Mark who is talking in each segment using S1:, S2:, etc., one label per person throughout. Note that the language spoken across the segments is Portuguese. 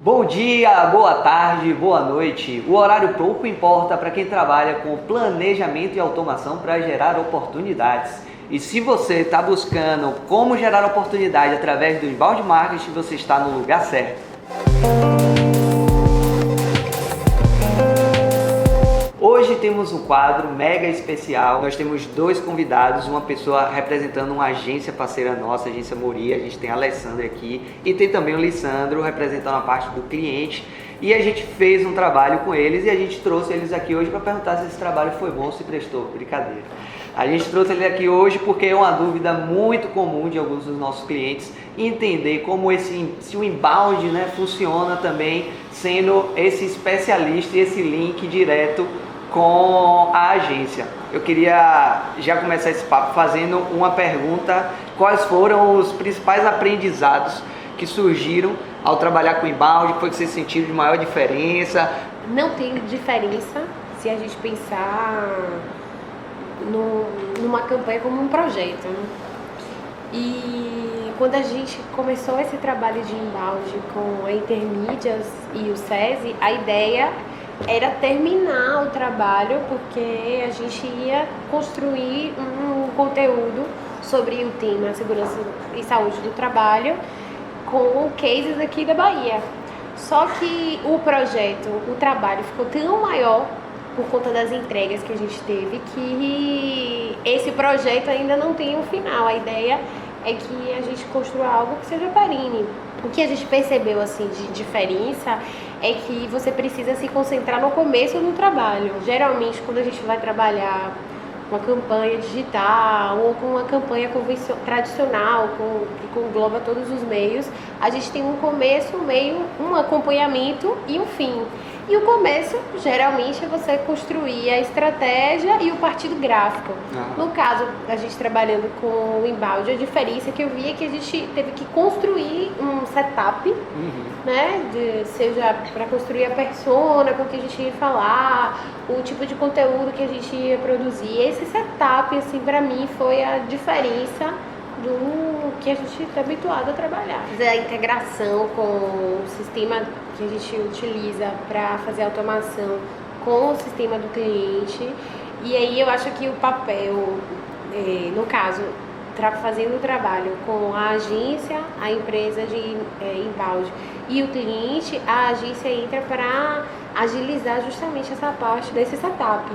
S1: Bom dia, boa tarde, boa noite. O horário pouco importa para quem trabalha com planejamento e automação para gerar oportunidades. E se você está buscando como gerar oportunidade através do inbound marketing, você está no lugar certo. Hoje temos um quadro mega especial. Nós temos dois convidados, uma pessoa representando uma agência parceira nossa, a agência Moria. A gente tem a Alessandra aqui e tem também o Lissandro representando a parte do cliente. E a gente fez um trabalho com eles e a gente trouxe eles aqui hoje para perguntar se esse trabalho foi bom ou se prestou. Brincadeira. A gente trouxe eles aqui hoje porque é uma dúvida muito comum de alguns dos nossos clientes entender como se o inbound, funciona também sendo esse especialista e esse link direto com a agência. Eu queria já começar esse papo fazendo uma pergunta: quais foram os principais aprendizados que surgiram ao trabalhar com inbound? O que foi que vocês sentiram de maior diferença?
S2: Não tem diferença se a gente pensar numa campanha como um projeto, né? E quando a gente começou esse trabalho de inbound com a Intermídias e o SESI, a ideia era terminar o trabalho, porque a gente ia construir um conteúdo sobre o tema segurança e saúde do trabalho com cases aqui da Bahia. Só que o projeto, o trabalho ficou tão maior por conta das entregas que a gente teve que esse projeto ainda não tem um final. A ideia é que a gente construa algo que seja perene. O que a gente percebeu assim de diferença é que você precisa se concentrar no começo do trabalho. Geralmente, quando a gente vai trabalhar uma campanha digital ou com uma campanha tradicional, que engloba todos os meios, a gente tem um começo, um meio, um acompanhamento e um fim. E o começo, geralmente, é você construir a estratégia e o partido gráfico. No caso, a gente trabalhando com o inbound, a diferença que eu vi é que a gente teve que construir um setup, seja para construir a persona, com o que a gente ia falar, o tipo de conteúdo que a gente ia produzir. Esse setup, assim, para mim, foi a diferença do que a gente está habituado a trabalhar. A integração com o sistema que a gente utiliza para fazer a automação com o sistema do cliente. E aí eu acho que o papel, no caso, fazendo o trabalho com a agência, a empresa de inbound e o cliente, a agência entra para agilizar justamente essa parte desse setup.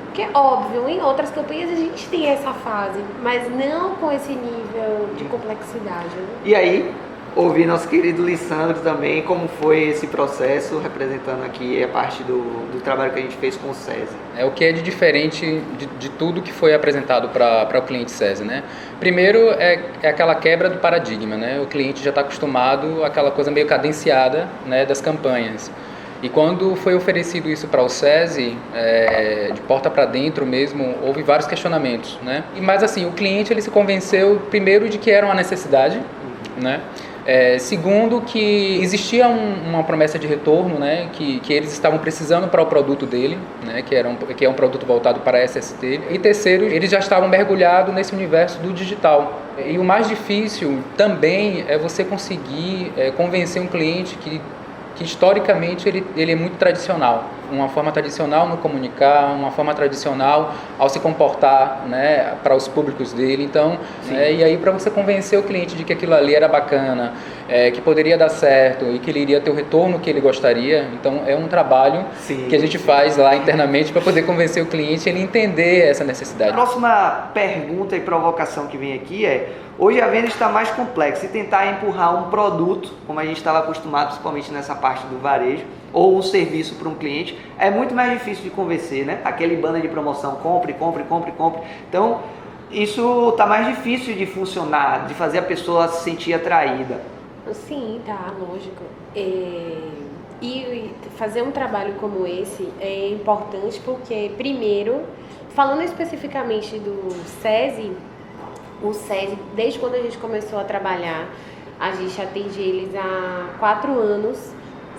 S2: Porque, óbvio, em outras campanhas a gente tem essa fase, mas não com esse nível de complexidade, né?
S1: E aí, ouvir nosso querido Lissandro também, como foi esse processo, representando aqui a parte do trabalho que a gente fez com o SESI.
S3: O que é de diferente de tudo que foi apresentado para o cliente SESI, né? Primeiro é aquela quebra do paradigma, né? O cliente já está acostumado àquela coisa meio cadenciada, né, das campanhas. E quando foi oferecido isso para o SESI, de porta para dentro mesmo, houve vários questionamentos, né? Mas assim, o cliente ele se convenceu primeiro de que era uma necessidade, né? Segundo, que existia uma promessa de retorno, né? Que eles estavam precisando para o produto dele, né? Que é um produto voltado para a SST. E terceiro, eles já estavam mergulhados nesse universo do digital. E o mais difícil também é você conseguir convencer um cliente que historicamente ele é muito tradicional, uma forma tradicional no comunicar, uma forma tradicional ao se comportar, né, para os públicos dele. Então, e aí para você convencer o cliente de que aquilo ali era bacana, que poderia dar certo e que ele iria ter o retorno que ele gostaria, então é um trabalho que a gente faz lá internamente para poder convencer o cliente a ele entender essa necessidade.
S1: A próxima pergunta e provocação que vem aqui é: hoje a venda está mais complexa e tentar empurrar um produto, como a gente estava acostumado, principalmente nessa parte do varejo, ou um serviço para um cliente, é muito mais difícil de convencer, né? Aquele banner de promoção, compre, compre, compre, compre. Então, isso está mais difícil de funcionar, de fazer a pessoa se sentir atraída.
S2: Sim, tá, lógico. E fazer um trabalho como esse é importante porque, primeiro, falando especificamente do SESI, o SESI, desde quando a gente começou a trabalhar, a gente atende eles há 4 anos.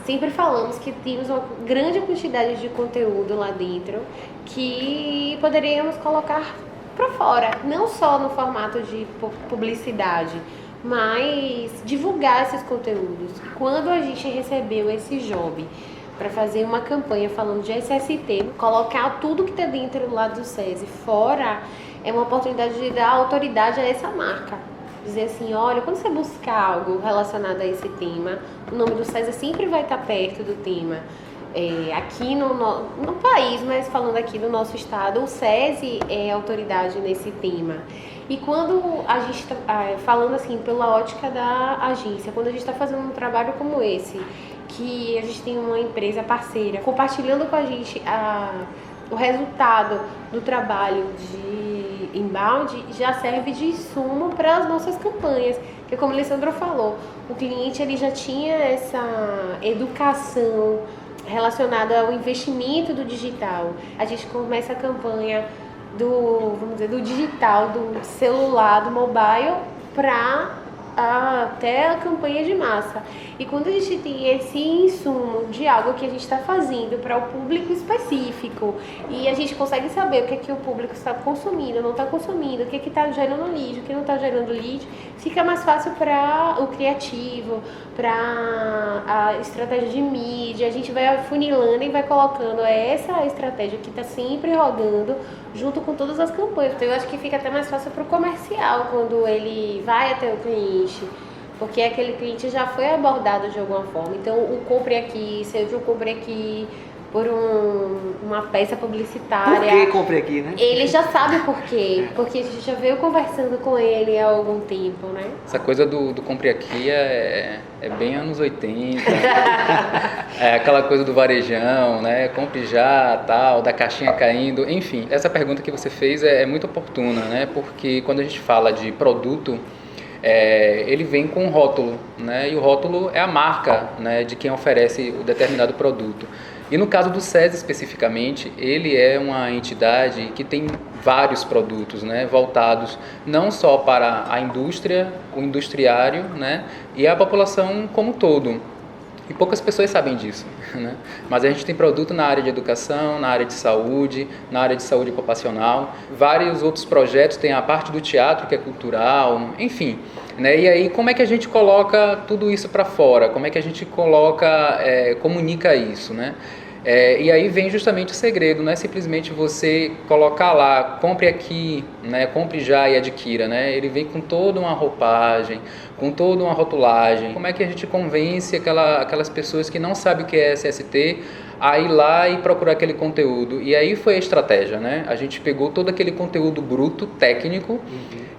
S2: Sempre falamos que temos uma grande quantidade de conteúdo lá dentro que poderíamos colocar para fora, não só no formato de publicidade, mas divulgar esses conteúdos. Quando a gente recebeu esse job para fazer uma campanha falando de SST, colocar tudo que está dentro lá do SESI fora, é uma oportunidade de dar autoridade a essa marca. Dizer assim, olha, quando você buscar algo relacionado a esse tema, o nome do SESI sempre vai estar perto do tema. Aqui no país, mas falando aqui do nosso estado, o SESI é autoridade nesse tema. E quando a gente está falando assim pela ótica da agência, quando a gente está fazendo um trabalho como esse, que a gente tem uma empresa parceira compartilhando com a gente o resultado do trabalho de inbound, já serve de insumo para as nossas campanhas. Porque como o Alessandro falou, o cliente ele já tinha essa educação relacionada ao investimento do digital. A gente começa a campanha do digital, do celular, do mobile, para até a campanha de massa. E quando a gente tem esse insumo de algo que a gente está fazendo para o público específico e a gente consegue saber o que é que o público está consumindo, não está consumindo, o que é que está gerando lead, o que não está gerando lead, fica mais fácil para o criativo, para a estratégia de mídia. A gente vai afunilando e vai colocando essa estratégia que está sempre rodando junto com todas as campanhas. Então eu acho que fica até mais fácil para o comercial quando ele vai até o cliente, porque aquele cliente já foi abordado de alguma forma. Então o compre aqui, seja o compre aqui por uma peça publicitária.
S1: Por que compre aqui, né?
S2: Ele já sabe por quê, porque a gente já veio conversando com ele há algum tempo, né?
S3: Essa coisa do compre aqui é bem anos 80, é aquela coisa do varejão, né? Compre já, tal, da caixinha caindo, enfim. Essa pergunta que você fez é muito oportuna, né? Porque quando a gente fala de produto, ele vem com um rótulo, né? E o rótulo é a marca, né, de quem oferece o determinado produto. E no caso do SESI especificamente, ele é uma entidade que tem vários produtos, né, voltados não só para a indústria, o industriário, né, e a população como um todo. E poucas pessoas sabem disso, né? Mas a gente tem produto na área de educação, na área de saúde ocupacional, vários outros projetos, tem a parte do teatro que é cultural, enfim, né? E aí como é que a gente coloca tudo isso para fora? Como é que a gente comunica isso, né? E aí vem justamente o segredo, não é simplesmente você colocar lá, compre aqui, né, compre já e adquira, né? Ele vem com toda uma roupagem, com toda uma rotulagem. Como é que a gente convence aquelas pessoas que não sabem o que é SST a ir lá e procurar aquele conteúdo? E aí foi a estratégia, né? A gente pegou todo aquele conteúdo bruto, técnico,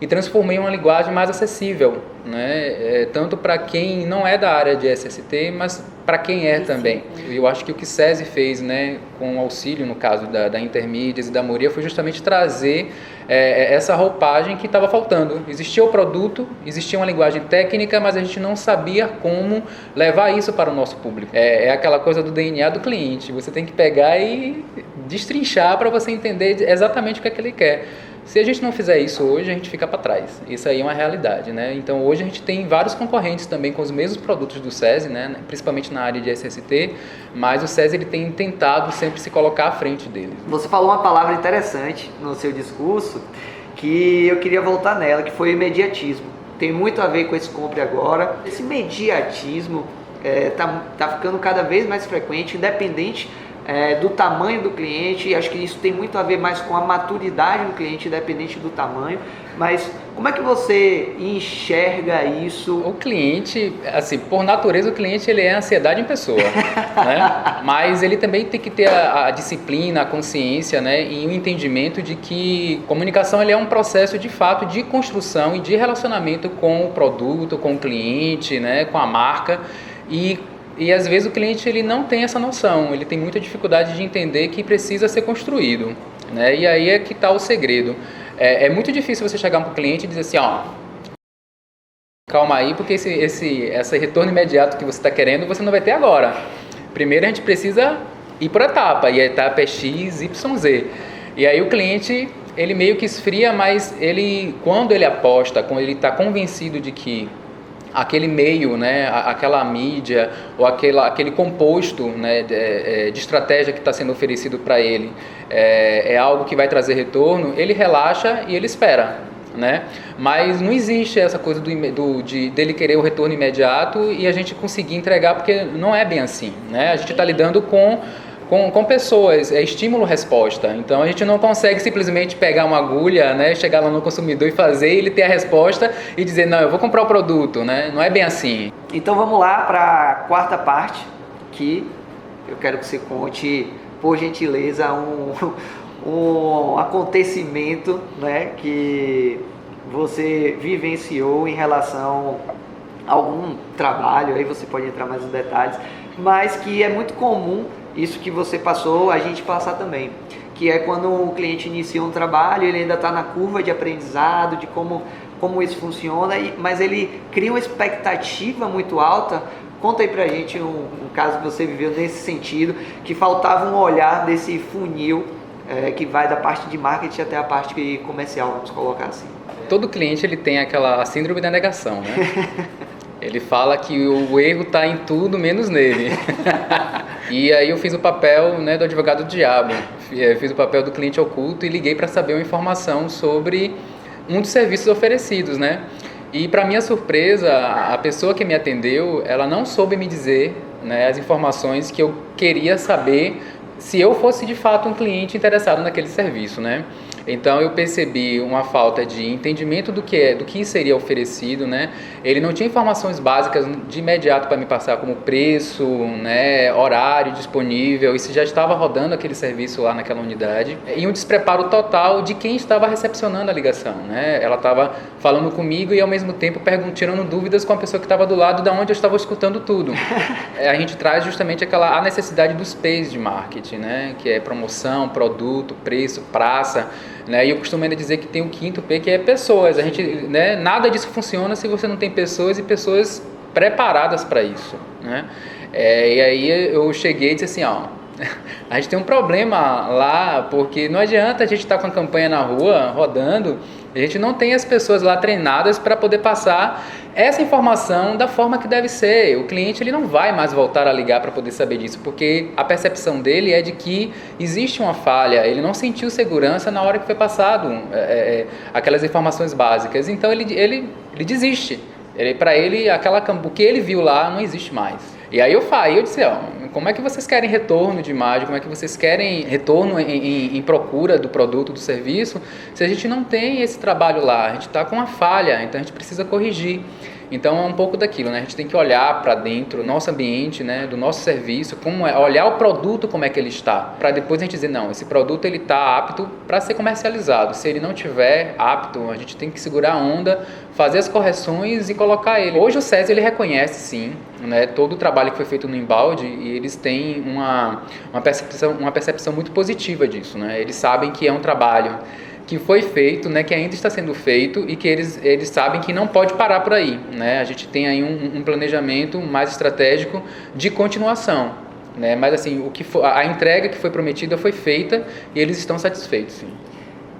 S3: e transformou em uma linguagem mais acessível, né? Tanto para quem não é da área de SST, mas para quem é também. Eu acho que o que SESI fez, né, com o auxílio, no caso da Intermídias e da Moria, foi justamente trazer essa roupagem que estava faltando. Existia o produto, existia uma linguagem técnica, mas a gente não sabia como levar isso para o nosso público. É aquela coisa do DNA do cliente. Você tem que pegar e destrinchar para você entender exatamente o que é que ele quer. Se a gente não fizer isso hoje, a gente fica para trás. Isso aí é uma realidade, né? Então, hoje a gente tem vários concorrentes também com os mesmos produtos do SESI, né? Principalmente na área de SST, mas o SESI ele tem tentado sempre se colocar à frente deles.
S1: Você falou uma palavra interessante no seu discurso, que eu queria voltar nela, que foi o imediatismo. Tem muito a ver com esse compre agora. Esse imediatismo tá ficando cada vez mais frequente, independente do tamanho do cliente. Acho que isso tem muito a ver mais com a maturidade do cliente, independente do tamanho. Mas como é que você enxerga isso?
S3: O cliente, assim, por natureza, o cliente ele é ansiedade em pessoa, né? Mas ele também tem que ter a disciplina, a consciência, né, e o entendimento de que comunicação ele é um processo de fato de construção e de relacionamento com o produto, com o cliente, né, com a marca. E às vezes o cliente ele não tem essa noção, ele tem muita dificuldade de entender que precisa ser construído, né? E aí é que está o segredo. É muito difícil você chegar para o cliente e dizer assim, ó, calma aí, porque esse retorno imediato que você está querendo, você não vai ter agora. Primeiro a gente precisa ir por etapa, e a etapa é X, Y, Z. E aí o cliente, ele meio que esfria, mas quando ele aposta, quando ele está convencido de que aquele meio, né, aquela mídia ou aquele composto, né, de estratégia que está sendo oferecido para ele é algo que vai trazer retorno, ele relaxa e ele espera, né? Mas não existe essa coisa dele querer o retorno imediato e a gente conseguir entregar, porque não é bem assim, né? A gente está lidando com pessoas, é estímulo-resposta. Então a gente não consegue simplesmente pegar uma agulha, né, chegar lá no consumidor e fazer ele ter a resposta e dizer, não, eu vou comprar o produto, né? Não é bem assim.
S1: Então vamos lá para a quarta parte, que eu quero que você conte, por gentileza, um acontecimento, né, que você vivenciou em relação a algum trabalho, aí você pode entrar mais nos detalhes, mas que é muito comum isso que você passou, a gente passar também, que é quando o cliente inicia um trabalho, ele ainda está na curva de aprendizado, de como isso funciona, mas ele cria uma expectativa muito alta. Conta aí pra gente um caso que você viveu nesse sentido, que faltava um olhar desse funil que vai da parte de marketing até a parte comercial, vamos colocar assim.
S3: Todo cliente ele tem aquela síndrome da negação, né? Ele fala que o erro está em tudo menos nele. E aí eu fiz o papel, né, do advogado do diabo. Eu fiz o papel do cliente oculto e liguei para saber uma informação sobre um dos serviços oferecidos, né? E para minha surpresa, a pessoa que me atendeu, ela não soube me dizer, né, as informações que eu queria saber se eu fosse de fato um cliente interessado naquele serviço, né? Então eu percebi uma falta de entendimento do que seria oferecido, né? Ele não tinha informações básicas de imediato para me passar, como preço, né, horário disponível, e se já estava rodando aquele serviço lá naquela unidade. E um despreparo total de quem estava recepcionando a ligação, né? Ela estava falando comigo e ao mesmo tempo tirando dúvidas com a pessoa que estava do lado, da onde eu estava escutando tudo. A gente traz justamente a necessidade dos P's de marketing, né? Que é promoção, produto, preço, praça. Né? E eu costumo ainda dizer que tem o quinto P, que é pessoas. A gente, né, nada disso funciona se você não tem pessoas e pessoas preparadas para isso, né? E aí eu cheguei e disse assim, ó, a gente tem um problema lá, porque não adianta a gente estar com a campanha na rua, rodando, a gente não tem as pessoas lá treinadas para poder passar essa informação da forma que deve ser. O cliente ele não vai mais voltar a ligar para poder saber disso, porque a percepção dele é de que existe uma falha, ele não sentiu segurança na hora que foi passado aquelas informações básicas, então ele desiste. Para ele, o que ele viu lá não existe mais. E aí eu disse, ó, como é que vocês querem retorno de imagem, como é que vocês querem retorno em procura do produto, do serviço, se a gente não tem esse trabalho lá, a gente está com uma falha, então a gente precisa corrigir. Então é um pouco daquilo, né? A gente tem que olhar para dentro, nosso ambiente, né, do nosso serviço, olhar o produto como é que ele está, para depois a gente dizer, não, esse produto ele está apto para ser comercializado. Se ele não tiver apto, a gente tem que segurar a onda, fazer as correções e colocar ele. Hoje o SESI ele reconhece sim, né, todo o trabalho que foi feito no embalde e eles têm uma percepção muito positiva disso, né? Eles sabem que é um trabalho que foi feito, né, que ainda está sendo feito e que eles sabem que não pode parar por aí, né? A gente tem aí um planejamento mais estratégico de continuação, né? Mas assim, a entrega que foi prometida foi feita e eles estão satisfeitos, sim.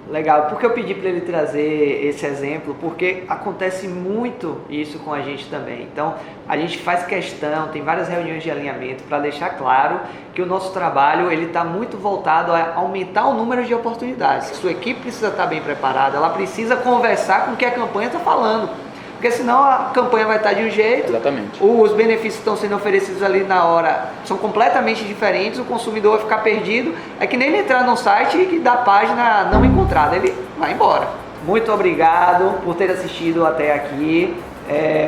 S1: Legal, porque eu pedi para ele trazer esse exemplo, porque acontece muito isso com a gente também. Então, a gente faz questão, tem várias reuniões de alinhamento para deixar claro que o nosso trabalho ele está muito voltado a aumentar o número de oportunidades. Sua equipe precisa estar bem preparada, ela precisa conversar com o que a campanha está falando. Porque senão a campanha vai estar de um jeito,
S3: exatamente,
S1: os benefícios que estão sendo oferecidos ali na hora são completamente diferentes, o consumidor vai ficar perdido, é que nem ele entrar no site e da página não encontrada, ele vai embora. Muito obrigado por ter assistido até aqui,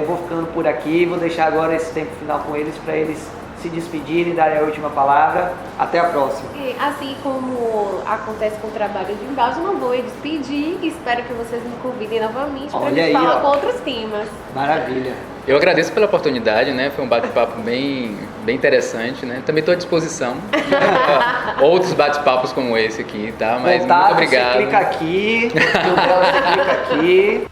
S1: vou ficando por aqui, vou deixar agora esse tempo final com eles para eles se despedirem e darem a última palavra. Até a próxima.
S2: E assim como acontece com o trabalho de embalde, eu não vou me despedir. Espero que vocês me convidem novamente para a gente falar com outros temas.
S1: Maravilha.
S3: Eu agradeço pela oportunidade, né? Foi um bate-papo bem interessante, né? Também estou à disposição. Outros bate-papos como esse aqui, tá? Mas muito obrigado.
S1: Você clica aqui, você clica aqui.